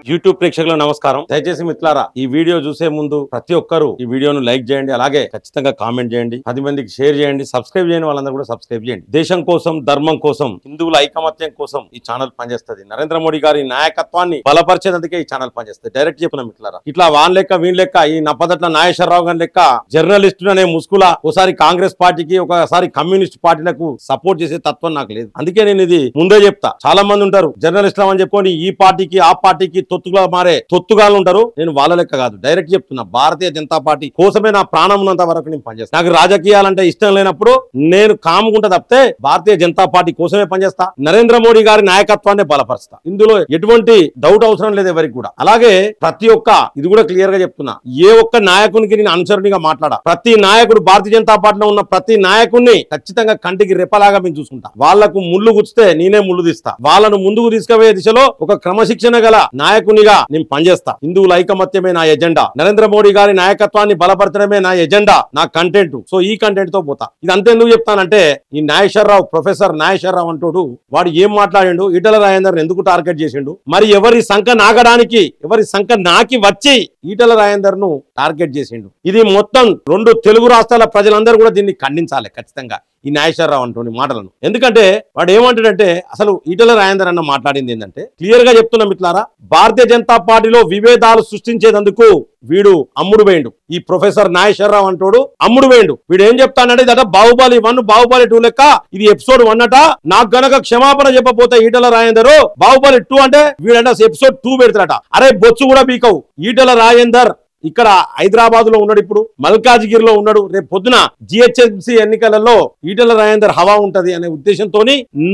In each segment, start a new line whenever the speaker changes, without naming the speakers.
YouTube ప్రేక్షకులకు నమస్కారం. దయచేసి మిత్రులారా ఈ వీడియో చూసే ముందు ప్రతి ఒక్కరూ ఈ వీడియోను లైక్ చేయండి, అలాగే ఖచ్చితంగా కామెంట్ చేయండి, 10 మందికి షేర్ చేయండి, సబ్స్క్రైబ్ చేయని వాళ్ళందరూ కూడా సబ్స్క్రైబ్ చేయండి. దేశం కోసం, ధర్మం కోసం, హిందువుల ఐకమత్యం కోసం ఈ ఛానల్ పనిచేస్తుంది. నరేంద్ర మోడీ గారి నాయకత్వాన్ని బలపరిచేందుకే ఈ ఛానల్ పనిచేస్తుంది. డైరెక్ట్ చెప్పిన మిత్రులారా, ఇట్లా వాన్ లెక్క వీన్ లెక్క ఈ నప్పదట్ల నాగేశ్వరరావు గారి లెక్క జర్నలిస్టు అనే ముసుగుల ఒకసారి కాంగ్రెస్ పార్టీకి ఒకసారి కమ్యూనిస్ట్ పార్టీలకు సపోర్ట్ చేసే తత్వం నాకు లేదు. అందుకే నేను ఇది ముందే చెప్తా. చాలా మంది ఉంటారు జర్నలిస్టులు అని చెప్పుకొని ఈ పార్టీకి ఆ పార్టీకి తొత్తుగా మారే తొత్తుగాలు ఉంటారు. నేను వాళ్ళ లెక్క కాదు, డైరెక్ట్ చెప్తున్నా. భారతీయ జనతా పార్టీ కోసమే నా ప్రాణం ఉన్నంత వరకు నేను పనిచేస్తాను. నాకు రాజకీయాలంటే ఇష్టం లేనప్పుడు నేను కాముకుంటా తప్పితే భారతీయ జనతా పార్టీ కోసమే పనిచేస్తా. నరేంద్ర మోడీ గారి నాయకత్వాన్ని బలపరుస్తా. ఇందులో ఎటువంటి డౌట్ అవసరం లేదు ఎవరికి కూడా. అలాగే ప్రతి ఒక్క ఇది కూడా క్లియర్ గా చెప్తున్నా, ఏ ఒక్క నాయకునికి నేను అనుసరణగా మాట్లాడా. ప్రతి నాయకుడు భారతీయ జనతా పార్టీలో ఉన్న ప్రతి నాయకుడిని ఖచ్చితంగా కంటికి రెప్పలాగా మేము చూసుకుంటా. వాళ్లకు ముళ్ళు గుచ్చితే నేనే ముళ్ళు తీస్తా. వాళ్ళను ముందుకు తీసుకుపోయే దిశలో ఒక క్రమశిక్షణ గల నాయకునిగా నేను పనిచేస్తా. హిందువుల ఐకమత్యమే నా ఎజెండా, నరేంద్ర మోడీ గారి నాయకత్వాన్ని బలపరచడమే నా ఎజెండా, నా కంటెంట్. సో ఈ కంటెంట్ తో పోతా. ఇది అంతెందుకు చెప్తానంటే, ఈ నాగేశ్వరరావు, ప్రొఫెసర్ నాగేశ్వరరావు అంటోడు వాడు ఏం మాట్లాడిండు, ఈటల రాజేందర్ ఎందుకు టార్గెట్ చేసిండు, మరి ఎవరి సంఖ నాగడానికి ఎవరి సంఖ నాకి వచ్చి ఈటల రాజేందర్ ను టార్గెట్ చేసిండు. ఇది మొత్తం 2 తెలుగు రాష్ట్రాల ప్రజలందరూ కూడా దీన్ని ఖండించాలి ఖచ్చితంగా ఈ నాగేశ్వరరావు అంటోని మాటలను. ఎందుకంటే వాడు ఏమంటాడంటే, అసలు ఈటల రాజేందర్ అన్న మాట్లాడింది ఏంటంటే, క్లియర్ గా చెప్తున్నా మిత్రులారా, భారతీయ జనతా పార్టీలో విభేదాలు సృష్టించేందుకు వీడు అమ్ముడు వేయండు. ఈ ప్రొఫెసర్ నాగేశ్వరరావు అంటోడు అమ్ముడు వేయండు. వీడు ఏం చెప్తానంటే, ఇదట బాహుబలి 1 బాహుబలి 2 లెక్క, ఇది ఎపిసోడ్ 1 అట. నాకు గనక క్షమాపణ చెప్పపోతే ఈటల రాజేందర్ బాహుబలి 2 అంటే వీడంట ఎపిసోడ్ 2 పెడతాడట. అరే బొచ్చు కూడా బీకవు. ఈటల రాజేందర్ ఇక్కడ హైదరాబాద్ లో ఉన్నాడు, ఇప్పుడు మల్కాజ్గిరిలో ఉన్నాడు. రేపు పొద్దున జిహెచ్ఎంసీ ఎన్నికలలో ఈటల రాజేందర్ హవా ఉంటది అనే ఉద్దేశంతో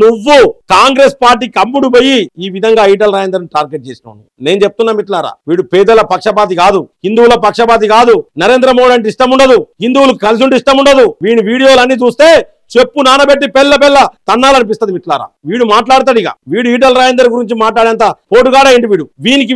నువ్వు కాంగ్రెస్ పార్టీకి అమ్ముడు పోయి ఈ విధంగా ఈటల రాజేందర్ టార్గెట్ చేసినావు. నేను చెప్తున్నా మిత్రులారా, వీడు పేదల పక్షపాతి కాదు, హిందువుల పక్షపాతి కాదు. నరేంద్ర మోడీ అంటే ఇష్టం ఉండదు, హిందువులు కలిసి ఉంటే ఇష్టం ఉండదు. వీడి వీడియోలు అన్ని చూస్తే చెప్పు నానబెట్టి పెళ్ళ తన్నాలనిపిస్తుంది మిత్రులారా. వీడు మాట్లాడతాడు. ఇక వీడు ఈటల రాజేందర్ గురించి మాట్లాడేంత పోటుగాడ ఏంటి వీడు?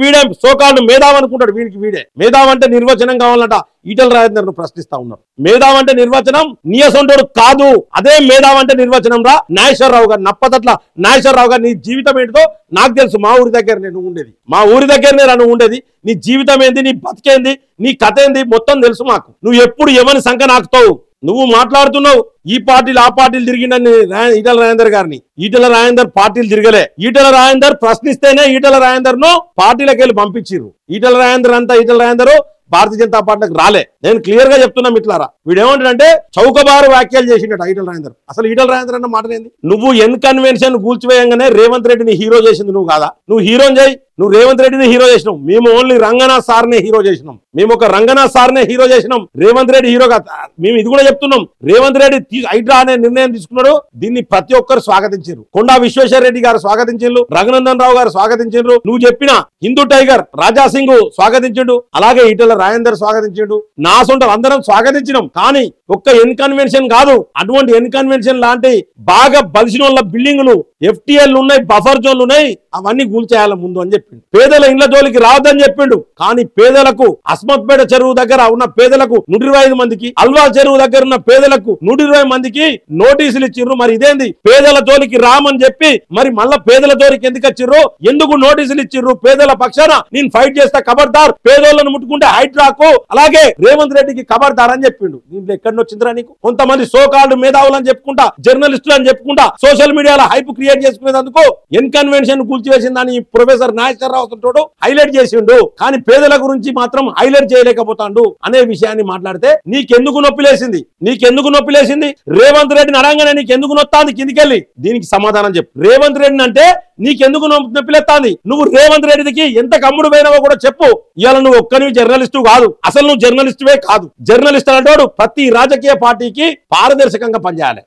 వీడే సోకాళ్ళు మేధావి అనుకుంటాడు. వీడే మేధావి అంటే నిర్వచనం కావాలంట. ఈటల రాజేందర్ ను ప్రశ్నిస్తా ఉన్నారు. మేధావి అంటే నిర్వచనం నీయసొంటోడు కాదు, అదే మేధావి అంటే నిర్వచనం రా నాగేశ్వరరావు గారు. నప్పదట్ల నాగేశ్వరరావు గారు, నీ జీవితం ఏంటిదో నాకు తెలుసు. మా ఊరి దగ్గర నేను ఉండేది, మా ఊరి దగ్గరనే నన్ను ఉండేది. నీ జీవితం ఏంది, నీ బతికేంది, నీ కథ ఏంది మొత్తం తెలుసు మాకు. నువ్వు ఎప్పుడు ఎవరి సంఖ నాకుతావు? నువ్వు మాట్లాడుతున్నావు ఈ పార్టీలు ఆ పార్టీలు తిరిగిండని ఈటల రాజేందర్ గారిని. ఈటల రాజేందర్ పార్టీలు తిరగలే. ఈటల రాజేందర్ ప్రశ్నిస్తేనే ఈటల రాజేందర్ ను పార్టీలకు వెళ్ళి పంపించిర్రు. ఈటల రాజేందర్ భారతీయ జనతా పార్టీకి రాలే. నేను క్లియర్ గా చెప్తున్నా మిత్రులారా. వీడు ఏమంటాడంటే చౌకబారు వ్యాఖ్యలు చేసిండట ఈటల రాజేందర్. అసలు ఈటల రాజేందర్ అన్న మాటలేంది? నువ్వు ఎన్ కన్వెన్షన్ కూల్చివేయంగానే రేవంత్ రెడ్డిని హీరో చేసింది నువ్వు కాదా? నువ్వు హీరోని చేయి. నువ్వు రేవంత్ రెడ్డిని హీరో చేసినావు. మేము ఓన్లీ రంగనాథ్ సార్నే హీరో చేసినాం. మేము ఒక రంగనాథ్ సార్నే హీరో చేసినాం. రేవంత్ రెడ్డి హీరో కాదు. మేము ఇది కూడా చెప్తున్నాం. రేవంత్ రెడ్డి హైడ్రా అనే నిర్ణయం తీసుకున్నాడు. దీన్ని ప్రతి ఒక్కరు స్వాగతించారు. కొండా విశ్వేశ్వర రెడ్డి గారు స్వాగతించారు, రఘునందన్ రావు గారు స్వాగతించారు. నువ్వు చెప్పిన హిందూ టైగర్ రాజా సింగ్ స్వాగతించాడు, అలాగే ఈటల రాజేందర్ స్వాగతించాడు. నా సొంత అందరం స్వాగతించినాం. కానీ ఒక్క ఎన్ కన్వెన్షన్ కాదు, అటువంటి ఎన్ కన్వెన్షన్ లాంటి బాగా బలిసిన బిల్డింగులు FTL ఉన్నాయి, బఫర్ జోన్లు ఉన్నాయి, అవన్నీ కూల్చేయాలి ముందు అని చెప్పిండు. పేదల ఇండ్ల జోలికి రావద్దని చెప్పిండు. కానీ పేదలకు అస్మత్పేట చెరువు దగ్గర ఉన్న పేదలకు 125 మందికి, అల్వా చెరువు దగ్గర ఉన్న పేదలకు 120 మందికి నోటీసులు ఇచ్చిర్రు. మరి ఇదేంది? పేదల జోలికి రామని చెప్పి మరి మళ్ళా పేదల జోలికి ఎందుకు వచ్చిర్రు? ఎందుకు నోటీసులు ఇచ్చిర్రు? పేదల పక్షాన నేను ఫైట్ చేస్తా, ఖబర్దార్, పేదోళ్లను ముట్టుకుంటే హైడ్రాకు అలాగే రేవంత్ రెడ్డికి ఖబర్దార్ అని చెప్పిండు. దీంట్లో ఎక్కడి వచ్చిందిరా నీకు? కొంతమంది సోకాల్డ్ మేధావులు అని చెప్పుకుంటా, జర్నలిస్టులు అని చెప్పుకుంటా, సోషల్ మీడియాలో హైప్ క్రియేట్ చేసుకునేందుకు ఎన్ కన్వెన్షన్ కూల్చివేసిందని ప్రొఫెసర్ నాగేశ్వరరావు హైలైట్ చేసిండు. కానీ పేదల గురించి మాత్రం హైలైట్ చేయలేకపోతాడు అనే విషయాన్ని మాట్లాడితే నీకెందుకు నొప్పిలేసింది? రేవంత్ రెడ్డిని అడగానే నీకెందుకు నొత్తాంది కిందికెళ్ళి? దీనికి సమాధానం చెప్పు. రేవంత్ రెడ్డిని అంటే నీకెందుకు నొప్పిలేస్తాంది? నువ్వు రేవంత్ రెడ్డికి ఎంత కమ్ముడు పోయినావో కూడా చెప్పు. ఇవాళ నువ్వు ఒక్కనివి జర్నలిస్టు కాదు, అసలు నువ్వు జర్నలిస్టువే కాదు. జర్నలిస్ట్ అంటాడు ప్రతి రాజకీయ పార్టీకి పారదర్శకంగా పనిచేయాలి.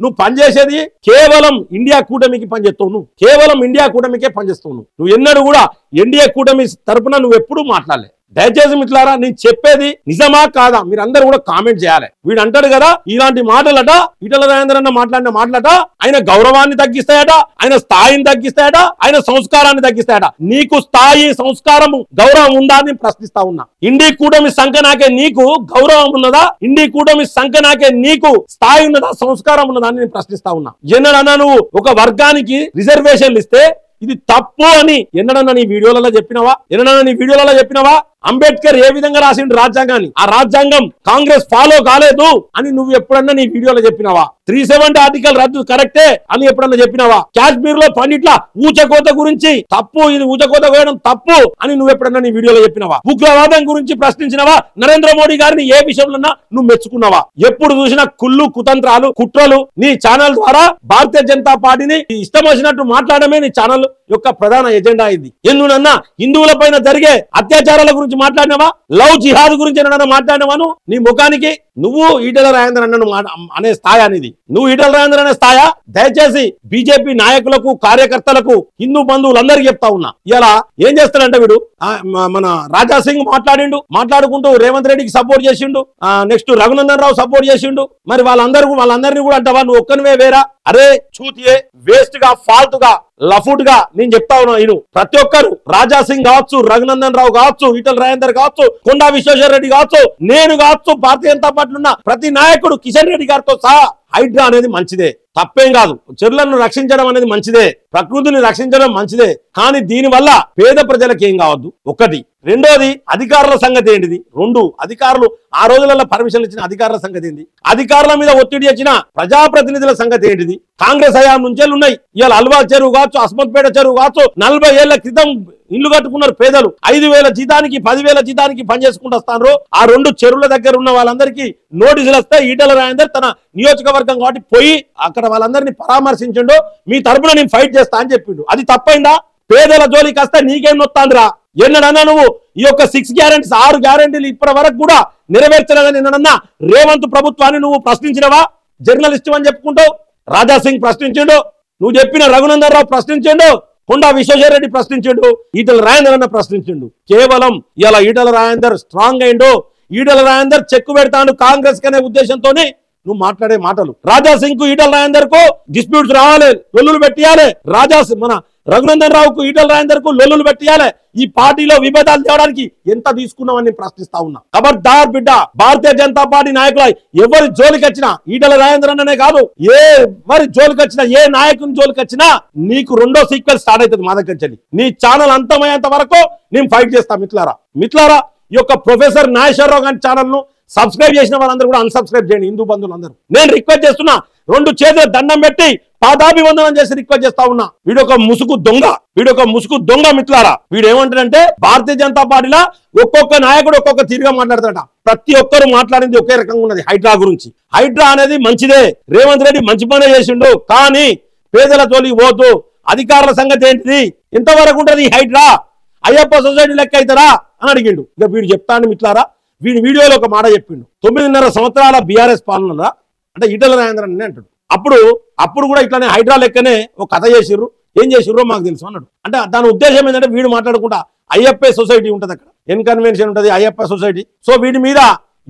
నువ్వు పనిచేసేది కేవలం ఇండియా కూటమికి పనిచేస్తావు. నువ్వు కేవలం ఇండియా కూటమికే పనిచేస్తావు. నువ్వు ఎన్నడూ కూడా ఎన్డీఏ కూటమి తరపున నువ్వు ఎప్పుడూ మాట్లాడలే. దయచేసి మిత్రులారా, నేను చెప్పేది నిజమా కాదా మీరందరూ కూడా కామెంట్ చేయాలి. వీడు అంటాడు కదా ఇలాంటి మాటలట, ఈటల రాజేందర్ అన్న మాట్లాడిన మాటలట ఆయన గౌరవాన్ని తగ్గిస్తాయట, ఆయన స్థాయిని తగ్గిస్తాయట, ఆయన సంస్కారాన్ని తగ్గిస్తాయట. నీకు స్థాయి, సంస్కారము, గౌరవం ఉందా అని ప్రశ్నిస్తా ఉన్నా. ఇండి కూటమి సంఖ్య నాకే నీకు గౌరవం ఉన్నదా? ఇండి కూటమి సంఖ్య నాకే నీకు స్థాయి ఉన్నదా, సంస్కారం ఉన్నదా అని నేను ప్రశ్నిస్తా ఉన్నా. ఎన్నడన్నా నువ్వు ఒక వర్గానికి రిజర్వేషన్లు ఇస్తే ఇది తప్పు అని ఎన్నడన్నా నీ వీడియోలలో చెప్పినవా అంబేద్కర్ ఏ విధంగా రాసిండు రాజ్యాంగాన్ని, ఆ రాజ్యాంగం కాంగ్రెస్ ఫాలో కాలేదు అని నువ్వు ఎప్పుడన్నా నీ వీడియోలో చెప్పినావా? 370 ఆర్టికల్ రద్దు కరెక్టే అని ఎప్పుడన్నా చెప్పినావా? కాశ్మీర్ లో పండిట్ల ఊచకోత గురించి తప్పు, ఇది ఊచకోత కోయడం తప్పు అని నువ్వు ఎప్పుడన్నా నీ వీడియోలో చెప్పినావా? ఉగ్రవాదం గురించి ప్రశ్నించినవా? నరేంద్ర మోడీ గారిని ఏ విషయంలో నువ్వు మెచ్చుకున్నావా? ఎప్పుడు చూసినా కుళ్ళు, కుతంత్రాలు, కుట్రలు నీ ఛానల్ ద్వారా భారతీయ జనతా పార్టీని ఇష్టం వచ్చినట్టు మాట్లాడమే నీ ఛానల్ యొక్క ప్రధాన ఎజెండా అయింది. ఎందుకన్నా హిందువుల పైన జరిగే అత్యాచారాల గురించి మాట్లాడినావా? లవ్ జిహాద్ గురించి ఏమన్నా మాట్లాడినావాను? నీ ముఖానికి నువ్వు ఈటెల రాజేందర్ అన్నను అనే స్థాయి అనేది, నువ్వు ఈటెల రాజేందర్ అనే స్థాయా? దయచేసి బీజేపీ నాయకులకు, కార్యకర్తలకు, హిందూ బంధువులందరికీ చెప్తా ఉన్నా, ఇలా ఏం చేస్తాడంటే వీడు మన రాజా సింగ్ మాట్లాడుకుంటూ రేవంత్ రెడ్డికి సపోర్ట్ చేసిండు, నెక్స్ట్ రఘునందన్ రావు సపోర్ట్ చేసిండు. మరి వాళ్ళందరినీ కూడా అంటావా నువ్వు ఒక్కనివే వేరా? అరే చూతియే, వేస్ట్ గా, ఫాల్తు గా, లఫుట్ గా నేను చెప్తా ఉన్నా. నేను ప్రతి ఒక్కరు, రాజా సింగ్ కావచ్చు, రఘునందన్ రావు కావచ్చు, ఈటెల రాజేందర్ కావచ్చు, కొండా విశ్వేశ్వర రెడ్డి కావచ్చు, నేను కావచ్చు, భారతీయ జనతా పార్టీలో ఉన్న ప్రతి నాయకుడు, కిషన్ రెడ్డి గారితో సహా హైడ్రా అనేది మంచిదే, తప్పేం కాదు. చెరువులను రక్షించడం అనేది మంచిదే, ప్రకృతిని రక్షించడం మంచిదే. కానీ దీనివల్ల పేద ప్రజలకు ఏం కావద్దు, ఒకటి. రెండోది, అధికారుల సంగతి ఏంటిది? రెండు, అధికారులు ఆ రోజులలో పర్మిషన్లు ఇచ్చిన అధికారుల సంగతి ఏంటి? అధికారుల మీద ఒత్తిడి వచ్చిన ప్రజాప్రతినిధుల సంగతి ఏంటిది? కాంగ్రెస్ హయాం నుంచే ఉన్నాయి. ఇవాళ అల్వా చెరువు కావచ్చు, అస్మత్పేట చెరువు కావచ్చు, 40 ఏళ్ల క్రితం ఇల్లు కట్టుకున్నారు పేదలు. 5,000 జీతానికి, 10,000 జీతానికి పనిచేసుకుంటూ వస్తారు. ఆ 2 చెరువుల దగ్గర ఉన్న వాళ్ళందరికీ నోటీసులు వస్తాయి. ఈటెల రాజేందర్ తన నియోజకవర్గం కాబట్టి పోయి అక్కడ వాళ్ళందరినీ పరామర్శించండు, మీ తరపున నేను ఫైట్ చేస్తా అని చెప్పిండు. అది తప్పైందా? పేదల జోలికి వస్తే నీకేం నొత్తాందిరా? ఎన్నడన్నా నువ్వు ఈ యొక్క 6 గ్యారెంటీస్, 6 గ్యారెంటీలు ఇప్పటి వరకు కూడా నెరవేర్చలేదని ఎన్నడన్నా రేవంత్ ప్రభుత్వాన్ని నువ్వు ప్రశ్నించినవా? జర్నలిస్ట్ అని చెప్పుకుంటావు. రాజా సింగ్ ప్రశ్నించిండు, నువ్వు చెప్పిన రఘునందన్ రావు ప్రశ్నించిండు, కొండా విశ్వేశ్వర రెడ్డి ప్రశ్నించిండు, ఈటెల రాజేందర్ అన్న ప్రశ్నించిండు. కేవలం ఇలా ఈటెల రాజేందర్ స్ట్రాంగ్ అయిండు, ఈటెల రాజేందర్ చెక్కు పెడతాడు కాంగ్రెస్ అనే ఉద్దేశంతోనే నువ్వు మాట్లాడే మాటలు. రాజా సింగ్ కు, ఈటెల రాజేందర్ కు డిస్ప్యూట్స్ రావాలి, లొల్లులు పెట్టియాలి. మన రఘునందన్ రావుకు, ఈటెల రాజేందర్ కు లొల్లులు పెట్టియాలి. ఈ పార్టీలో విభేదాలు తేవడానికి ఎంత తీసుకున్నామని ప్రశ్నిస్తా ఉన్నా. ఖబర్దార్ బిడ్డ, భారతీయ జనతా పార్టీ నాయకుల ఎవరి జోలికి వచ్చినా, ఈటెల రాజేందర్ అన్ననే కాదు, ఎవరి జోలికి వచ్చినా, ఏ నాయకుని జోలికి వచ్చినా నీకు రెండో సీక్వెల్ స్టార్ట్ అవుతుంది మా దగ్గర నుంచి. నీ ఛానల్ అంతమయ్యేంత వరకు నేను ఫైట్ చేస్తా. మిత్రులారా, ఈ యొక్క ప్రొఫెసర్ నాగేశ్వరరావు గారి ఛానల్ ను సబ్స్క్రైబ్ చేసిన వాళ్ళందరూ కూడా అన్సబ్స్క్రైబ్ చేయండి. హిందూ బంధువులందరూ నేను రిక్వెస్ట్ చేస్తున్నా, 2 చేతుల దండం పెట్టి పాదాభివందనం చేసి రిక్వెస్ట్ చేస్తా ఉన్నా. వీడొక ముసుగు దొంగ మిత్రులారా. వీడు ఏమంటాడంటే భారతీయ జనతా పార్టీలో ఒక్కొక్క నాయకుడు ఒక్కొక్క తీరుగా మాట్లాడతాడ. ప్రతి ఒక్కరు మాట్లాడింది ఒకే రకంగా ఉన్నది హైడ్రా గురించి. హైడ్రా అనేది మంచిదే, రేవంత్ రెడ్డి మంచి పనే చేసిండు, కానీ పేదల జోలికి పోతూ అధికారుల సంగతి ఏంటిది? ఎంతవరకు ఉంటది హైడ్రా? అయ్యప్ప సొసైటీ లెక్క అవుతారా అని అడిగిండు. ఇక వీడు చెప్తాను మిత్రులారా, వీడి వీడియోలో ఒక మాట చెప్పిండు. 9.5 సంవత్సరాల బీఆర్ఎస్ పాలన అంటే ఈటెల రాజేందర్ అని అంటాడు. అప్పుడు కూడా ఇట్లానే హైడ్రా లెక్కనే ఒక కథ చేసిర్రు, ఏం చేసిర్రో మాకు తెలుసు అన్నాడు. అంటే దాని ఉద్దేశం ఏంటంటే వీడు మాట్లాడుకుంటా అయ్యప్ప సొసైటీ ఉంటుంది, అక్కడ కన్వెన్షన్ ఉంటుంది, అయ్యప్ప సొసైటీ. సో వీడి మీద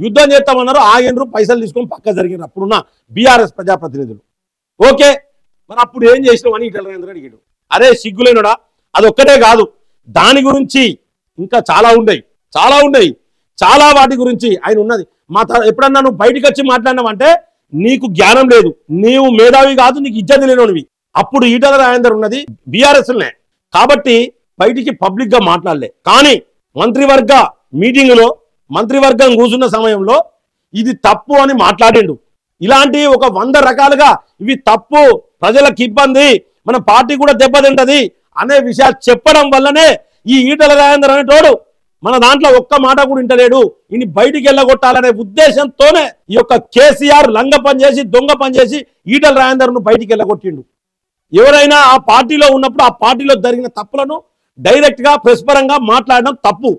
యుద్ధం చేస్తామన్నారు, ఆగేంద్రు, పైసలు తీసుకొని పక్క జరిగినారు అప్పుడున్న బీఆర్ఎస్ ప్రజాప్రతినిధులు. ఓకే, మరి అప్పుడు ఏం చేసినావు అని ఈటెల రాజేందర్ అడిగాడు. అరే సిగ్గులేనుడా, అదొక్కటే కాదు, దాని గురించి ఇంకా చాలా ఉన్నాయి, చాలా వాటి గురించి ఆయన ఉన్నది. ఎప్పుడన్నా నువ్వు బయటకు వచ్చి మాట్లాడినావంటే నీకు జ్ఞానం లేదు, నీవు మేధావి కాదు, నీకు ఇజ్జతి లేనివి. అప్పుడు ఈటెల రాజేందర్ ఉన్నది బీఆర్ఎస్లనే కాబట్టి బయటికి పబ్లిక్ గా మాట్లాడలే. కానీ మంత్రివర్గ మీటింగులో, మంత్రివర్గం కూర్చున్న సమయంలో ఇది తప్పు అని మాట్లాడిండు. ఇలాంటి ఒక 100 రకాలుగా ఇవి తప్పు, ప్రజలకు ఇబ్బంది, మన పార్టీ కూడా దెబ్బతింటది అనే విషయాలు చెప్పడం వల్లనే ఈ ఈటెల రాజేందర్ అనేటోడు మన దాంట్లో ఒక్క మాట కూడా ఇంటలేడు. ఇని బయటికి వెళ్ళగొట్టాలనే ఉద్దేశంతోనే ఈ యొక్క కేసీఆర్ లంగ పనిచేసి, దొంగ పనిచేసి ఈటెల రాజేందర్ ను బయటికి వెళ్ళగొట్టిండు. ఎవరైనా ఆ పార్టీలో ఉన్నప్పుడు ఆ పార్టీలో జరిగిన తప్పులను డైరెక్ట్ గా ప్రెస్ పరంగా మాట్లాడడం తప్పు.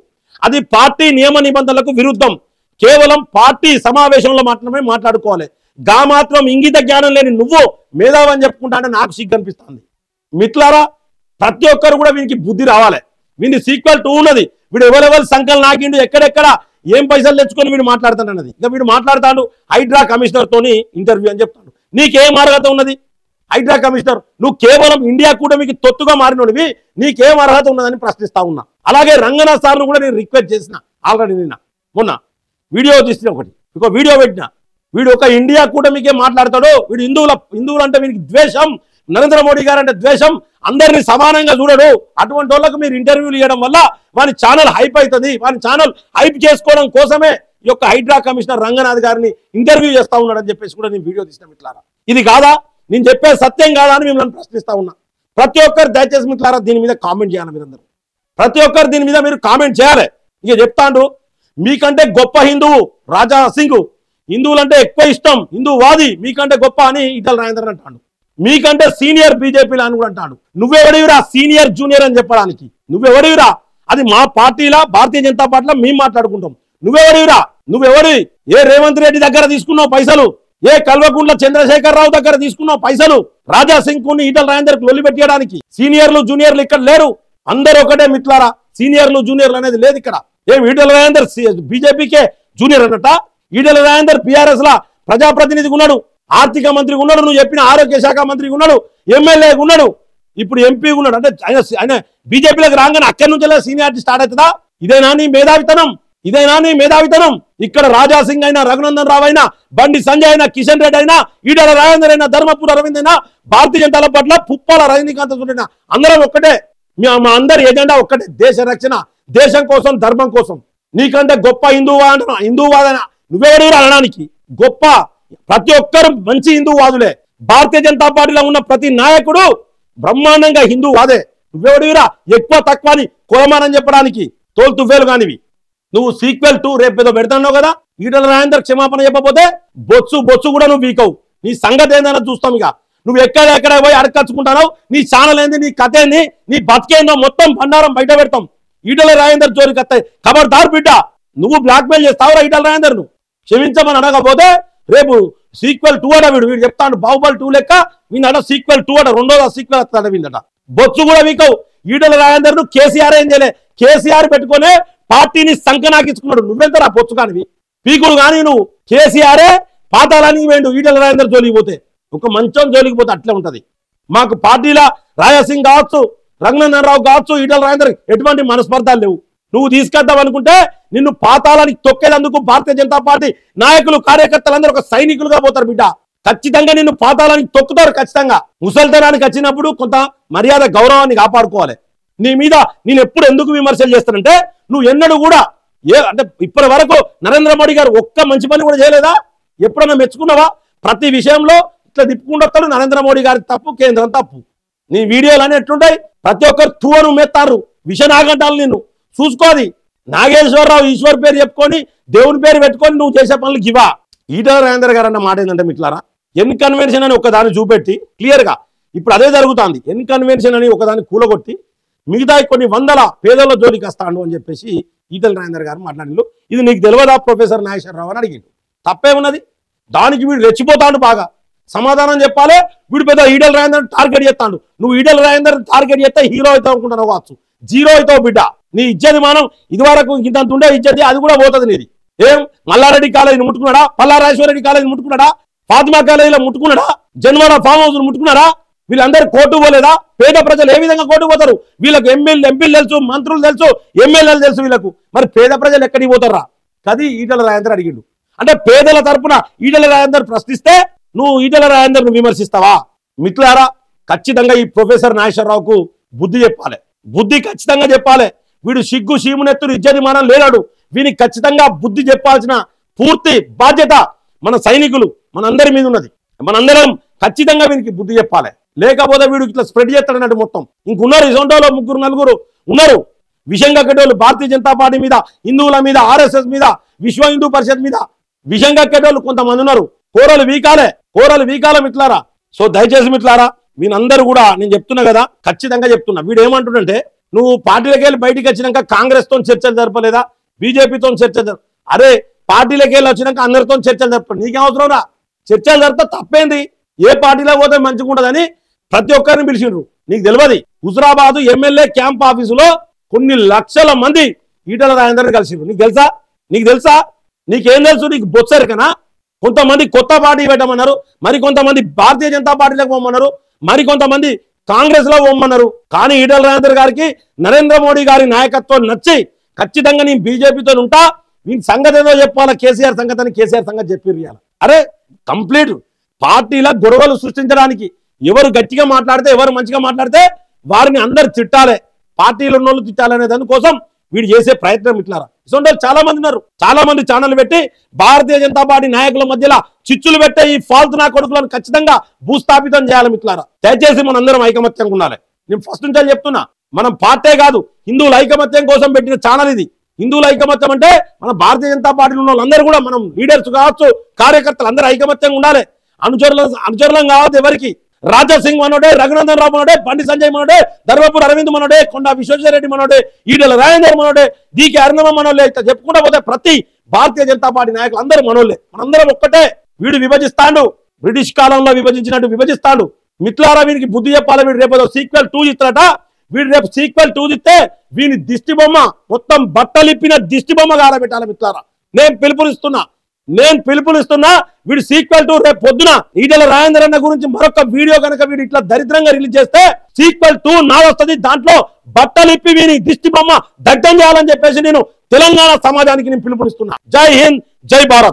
అది పార్టీ నియమ నిబంధనలకు విరుద్ధం. కేవలం పార్టీ సమావేశంలో మాత్రమే మాట్లాడుకోవాలి. గా మాత్రం ఇంగిత జ్ఞానం లేని నువ్వు మేధావని చెప్పుకుంటా అంటే నాకు సిగ్గు అనిపిస్తుంది. మిత్రులారా, ప్రతి ఒక్కరు కూడా వీనికి బుద్ధి రావాలి. వీని సీక్వెల్ 2 ఉన్నది. వీడు ఎవరెవరు సంకల్ నాకిండు, ఎక్కడెక్కడ ఏం పైసలు తెచ్చుకొని వీడు మాట్లాడతాడన్నది. ఇక వీడు మాట్లాడతాడు హైడ్రా కమిషనర్ తోని ఇంటర్వ్యూ అని చెప్తాడు. నీకేం అర్హత ఉన్నది? హైడ్రా కమిషనర్ నువ్వు కేవలం ఇండియా కూటమికి తొత్తుగా మారినోడివి, నీకేం అర్హత ఉన్నదని ప్రశ్నిస్తా ఉన్నా. అలాగే రంగనాథ్ సార్ను కూడా నేను రిక్వెస్ట్ చేసిన ఆల్రెడీ. మొన్న వీడియో తీసిన ఇంకో వీడియో పెట్టిన, వీడు ఒక ఇండియా కూటమికే మాట్లాడతాడు. వీడు హిందువులు అంటే వీనికి ద్వేషం, నరేంద్ర మోడీ గారు అంటే ద్వేషం, అందరినీ సమానంగా చూడడు. అటువంటి వాళ్ళకు మీరు ఇంటర్వ్యూలు ఇవ్వడం వల్ల వాని ఛానల్ హైప్ అవుతుంది. వాని ఛానల్ హైప్ చేసుకోవడం కోసమే ఈ యొక్క హైడ్రా కమిషనర్ రంగనాథ్ గారిని ఇంటర్వ్యూ చేస్తా ఉన్నాడని చెప్పేసి కూడా నేను వీడియో తీసిన మిత్రులారా. ఇది కాదా, నేను చెప్పే సత్యం కాదా అని మిమ్మల్ని ప్రశ్నిస్తా ఉన్నా. ప్రతి ఒక్కరు దయచేసి మిత్రులారా దీని మీద కామెంట్ చేయాలి. మీరందరూ ప్రతి ఒక్కరు దీని మీద మీరు కామెంట్ చేయాలి. ఇక చెప్తాండు, మీకంటే గొప్ప హిందువు రాజా సింగ్, హిందువులంటే ఎక్కువ ఇష్టం, హిందూవాది, మీకంటే గొప్ప అని ఈటల రాజేందర్ అంటాడు. మీకంటే సీనియర్ బీజేపీలో అని కూడా అంటాడు. నువ్వెవడివిరా సీనియర్ జూనియర్ అని చెప్పడానికి? నువ్వెవడివిరా? అది మా పార్టీలా, భారతీయ జనతా పార్టీలో మేము మాట్లాడుకుంటాం. నువ్వెవడివిరా? నువ్వెవడి? ఏ రేవంత్ రెడ్డి దగ్గర తీసుకున్నావు పైసలు? ఏ కల్వకుంట్ల చంద్రశేఖర్ రావు దగ్గర తీసుకున్నావు పైసలు? రాజా సింగ్ కు ఈటల రాజేందర్ కు లొల్లి పెట్టడానికి? సీనియర్లు జూనియర్లు ఇక్కడ లేరు, అందరూ ఒకటే మిత్రులారా. సీనియర్లు జూనియర్లు అనేది లేదు ఇక్కడ. ఏం ఈటల రాజేందర్ బీజేపీకే జూనియర్ అన్నట? ఈటల రాజేందర్ పిఆర్ఎస్ లా ప్రజాప్రతినిధిగా ఉన్నాడు, ఆర్థిక మంత్రిగా ఉన్నాడు, నువ్వు చెప్పిన ఆరోగ్య శాఖ మంత్రిగా ఉన్నాడు, ఎమ్మెల్యేగా ఉన్నాడు, ఇప్పుడు ఎంపీగా ఉన్నాడు. అంటే ఆయన బీజేపీలోకి రాగానే అక్కడి నుంచి సీనియారిటీ స్టార్ట్ అవుతుందా? ఇదేనా నీ మేధావితనం? ఇదేనా నీ మేధావితనం? ఇక్కడ రాజా సింగ్ అయినా, రఘునందన్ రావు అయినా, బండి సంజయ్ అయినా, కిషన్ రెడ్డి అయినా, ఈటల రాజేందర్ అయినా, ధర్మపురి అరవింద్ అయినా, భారతీయ జనతా పట్ల పుప్పాల రజనీకాంత్ అయినా అందరం ఒక్కటే. మా అందరి ఎజెండా ఒక్కటే, దేశ రక్షణ, దేశం కోసం, ధర్మం కోసం. నీకంటే గొప్ప హిందూవాదన నువ్వెవరు అనడానికి? గొప్ప ప్రతి ఒక్కరు మంచి హిందూవాదులే. భారతీయ జనతా పార్టీలో ఉన్న ప్రతి నాయకుడు బ్రహ్మాండంగా హిందూవాదే. నువ్వెవడివిరా ఎక్కువ తక్కువ అని కులమానం చెప్పడానికి? తోలు తువ్వేలు కానివి. నువ్వు సీక్వెల్ 2 రేపు ఏదో పెడతావు కదా, ఈటల రాజేందర్ క్షమాపణ చెప్పకపోతే బొచ్చు కూడా నువ్వు వీకవు. నీ సంగతి ఏందని చూస్తాం. ఇక నువ్వు ఎక్కడ పోయి అడకచ్చుకుంటావు, నీ ఛానల్ ఏంది, నీ కథ ఏంది, నీ బతికేందో మొత్తం బండారం బయట పెడతాం. ఈటల రాజేందర్ జోలికి వస్తాయి. ఖబర్దార్ బిడ్డ, నువ్వు బ్లాక్మెయిల్ చేస్తావురా ఈటల రాజేందర్ ను? క్షమించమని అడగకపోతే రేపు సీక్వెల్ 2 అట వీడు చెప్తాడు. బాహుబలి 2 లెక్క వీళ్ళ సీక్వెల్ 2 అట, రెండోదా సీక్వెల్ వస్తాడ వీళ్ళట. బొచ్చు కూడా వీకవు. ఈటల రాజేందర్ ను కేసీఆర్ ఏం చేయలే, కేసీఆర్ పెట్టుకునే పార్టీని సంకనాకించుకున్నాడు. నువ్వెంతరా పొచ్చు కానివి, పీకుడు కానీ నువ్వు. కేసీఆరే పాతాలని వేండు ఈటల రాజేందర్ జోలికి పోతే. ఒక మంచం జోలికి పోతే అట్లే ఉంటది. మాకు పార్టీలో రాజాసింగ్ కావచ్చు, రఘునందన్ రావు కావచ్చు, ఈటల రాజేందర్ ఎటువంటి మనస్పర్ధాలు లేవు. నువ్వు తీసుకెళ్తావు అనుకుంటే నిన్ను పాతాళానికి తొక్కేందుకు భారతీయ జనతా పార్టీ నాయకులు, కార్యకర్తలందరూ ఒక సైనికులుగా పోతారు బిడ్డ. ఖచ్చితంగా నిన్ను పాతాళానికి తొక్కుతారు. ఖచ్చితంగా ముసల్తనానికి వచ్చినప్పుడు కొంత మర్యాద, గౌరవాన్ని కాపాడుకోవాలి. నీ మీద నేను ఎప్పుడు ఎందుకు విమర్శలు చేస్తానంటే, నువ్వు ఎన్నడూ కూడా అంటే ఇప్పటి వరకు నరేంద్ర మోడీ గారు ఒక్క మంచి పని కూడా చేయలేదా? ఎప్పుడన్నా మెచ్చుకున్నావా? ప్రతి విషయంలో ఇట్లా తిప్పుకుంటూ నరేంద్ర మోడీ గారి తప్పు, కేంద్రం తప్పు. నీ వీడియోలు అన్నీ ఎట్లుంటాయి? ప్రతి ఒక్కరు తువను మెత్తారు, విషనాగంటాలు. నిన్ను చూసుకోది. నాగేశ్వరరావు ఈశ్వర్ పేరు చెప్పుకొని, దేవుని పేరు పెట్టుకొని నువ్వు చేసే పనులు ఇవా? ఈటల రాజేందర్ గారు అన్న మాట ఏంటంటే మిట్లారా, ఎన్ కన్వెన్షన్ అని ఒకదాన్ని చూపెట్టి క్లియర్గా ఇప్పుడు అదే జరుగుతుంది. ఎన్ కన్వెన్షన్ అని ఒకదాన్ని కూలగొట్టి మిగతా కొన్ని వందల పేదల జోలికి వస్తాడు అని చెప్పేసి ఈటల రాజేందర్ గారు మాట్లాడిండు. ఇది నీకు తెలియదా ప్రొఫెసర్ నాగేశ్వరరావు అని అడిగిండు. తప్పేమున్నది? దానికి వీడు రెచ్చిపోతాడు, బాగా సమాధానం చెప్పాలి. వీడు పెద్ద ఈటల రాజేందర్ టార్గెట్ చేస్తాడు. నువ్వు ఈటల రాజేందర్ టార్గెట్ చేస్తే హీరో అవుతావు అనుకుంటున్నావు కావచ్చు, జీరో అవుతావు బిడ్డ. నీ ఇజ్జతి మానం ఇదివరకు ఇంత ఉండే ఇజ్జతి అది కూడా పోతుంది నీది. ఏం మల్లారెడ్డి కాలేజీని ముట్టుకున్నాడా? పల్లారాజేశ్వరరెడ్డి కాలేజీని ముట్టుకున్నాడా? ఫాతిమా కాలేజీలో ముట్టుకున్నాడా? జన్వాడ ఫామ్ హౌస్ ముట్టుకున్నాడా? వీళ్ళందరూ కోర్టు పోలేదా? పేద ప్రజలు ఏ విధంగా కోర్టు పోతారు? వీళ్ళకి ఎంపీలు తెలుసు, మంత్రులు తెలుసు, ఎమ్మెల్యేలు తెలుసు వీళ్ళకు. మరి పేద ప్రజలు ఎక్కడికి పోతారా? అది ఈటల రాజేందర్ అడిగిండు. అంటే పేదల తరపున ఈటల రాజేందర్ ప్రశ్నిస్తే నువ్వు ఈటల రాజేందర్ విమర్శిస్తావా? మిత్రులారా, ఖచ్చితంగా ఈ ప్రొఫెసర్ నాగేశ్వరరావుకు బుద్ధి చెప్పాలి. బుద్ధి ఖచ్చితంగా చెప్పాలి. వీడు సిగ్గు సీమునెత్తులు ఇజ్జతి మానం లేనాడు. వీనికి ఖచ్చితంగా బుద్ధి చెప్పాల్సిన పూర్తి బాధ్యత మన సైనికులు, మనందరి మీద ఉన్నది. మనందరం ఖచ్చితంగా వీనికి బుద్ధి చెప్పాలి. లేకపోతే వీడు ఇట్లా స్ప్రెడ్ చేస్తాడన్నట్టు మొత్తం. ఇంకున్నారు ఇసొంటోలో 3-4 ఉన్నారు విషయం కక్కేటోళ్ళు. భారతీయ జనతా పార్టీ మీద, హిందువుల మీద, ఆర్ఎస్ఎస్ మీద, విశ్వ హిందూ పరిషత్ మీద విషయం కక్కేటోళ్ళు కొంతమంది ఉన్నారు. కోరలు వీకాలే మిట్లారా. సో దయచేసి మిట్లారా, వీళ్ళందరూ కూడా నేను చెప్తున్నా కదా, ఖచ్చితంగా చెప్తున్నా. వీడు ఏమంటుండంటే, నువ్వు పార్టీలకు వెళ్ళి బయటికి వచ్చినాక కాంగ్రెస్ తో చర్చలు జరపలేదా, బీజేపీతో చర్చలు అరే పార్టీలకు వెళ్ళి వచ్చినాక అందరితో చర్చలు జరప నీకేం అవసరం రా? చర్చలు జరిపితే తప్పేంది? ఏ పార్టీలో పోతే మంచిగా ఉంటుందని ప్రతి ఒక్కరిని పిలిచిండ్రు. నీకు తెలియదు, హుజరాబాద్ ఎమ్మెల్యే క్యాంప్ ఆఫీసులో కొన్ని లక్షల మంది ఈటల రాజేందర్ని కలిసిండ్రు. నీకు తెలుసా? నీకేం తెలుసు? నీకు బొత్సరికనా? కొంతమంది కొత్త పార్టీ పెట్టమన్నారు, మరి కొంతమంది భారతీయ జనతా పార్టీలకు పోమన్నారు, మరి కొంతమంది కాంగ్రెస్ లో పోమన్నారు. కానీ ఈటల రాజేందర్ గారికి నరేంద్ర మోడీ గారి నాయకత్వం నచ్చి ఖచ్చితంగా నేను బీజేపీతో ఉంటా, నేను సంగతి ఏదో చెప్పాలా, కేసీఆర్ సంగతి అని కేసీఆర్ సంగతి చెప్పిర్రు. అరే కంప్లీట్ పార్టీల గొడవలు సృష్టించడానికి ఎవరు గట్టిగా మాట్లాడితే, ఎవరు మంచిగా మాట్లాడితే వారిని అందరు తిట్టాలి, పార్టీలు ఉన్న వాళ్ళు తిట్టాలనే దానికోసం వీడు చేసే ప్రయత్నం ఇట్లారా. ఇటువంటి చాలా మంది ఉన్నారు. చాలా మంది ఛానల్ పెట్టి భారతీయ జనతా పార్టీ నాయకుల మధ్యలో చిచ్చులు పెట్టే ఈ ఫాల్తు నా కొడుకులను ఖచ్చితంగా భూస్థాపితం చేయాలి మిత్రులారా. దయచేసి మనందరం ఐకమత్యంగా ఉండాలి. నేను ఫస్ట్ నుంచి చెప్తున్నా, మనం పార్టీ కాదు, హిందువుల ఐకమత్యం కోసం పెట్టిన ఛానల్ ఇది. హిందువుల ఐకమత్యం అంటే మన భారతీయ జనతా పార్టీలో ఉన్న వాళ్ళందరూ కూడా, మనం లీడర్స్ కావచ్చు, కార్యకర్తలు అందరూ ఐకమత్యంగా ఉండాలి. అనుచరులం కావద్దు ఎవరికి. రాజా సింగ్ మనోడే, రఘునందన్ రావు మనోడే, బండి సంజయ్ మనోడే, ధర్మపురి అరవింద్ మనోడే, కొండా విశ్వేశ్వరరెడ్డి మనోడే, ఈడెల రాజేందర్ మనోడే, డీకే అరుణమ్మ మనోళ్ళే, ఇట్లా చెప్పుకుంటా పోతే ప్రతి భారతీయ జనతా పార్టీ నాయకులు అందరూ మనోళ్ళే. మనందరం ఒక్కటే. వీడు విభజిస్తాడు, బ్రిటిష్ కాలంలో విభజించినట్టు విభజిస్తాడు. మిత్రులారా, వీడికి బుద్ధి చెప్పాలి. వీడు రేపు సీక్వెల్ 2 ఇస్తాడట. వీడు రేపు సీక్వెల్ 2 ఇస్తే వీని దిష్టి బొమ్మ మొత్తం బట్టలిప్పిన దిష్టి బొమ్మ గారబెట్టాలి మిత్రులారా. నేను పిలుపునిస్తున్నా. వీడు సీక్వెల్ 2 రేపు పొద్దున ఈటెల రాజేందర్ అన్న గురించి మరొక వీడియో కనుక వీడు ఇట్లా దరిద్రంగా రిలీజ్ చేస్తే సీక్వెల్ 2 నా వస్తుంది. దాంట్లో బట్టలిప్పి వీని దిష్టి బొమ్మ దగ్ధం చేయాలని చెప్పేసి నేను తెలంగాణ సమాజానికి నేను పిలుపునిస్తున్నా. జై హింద్, జై భారత్.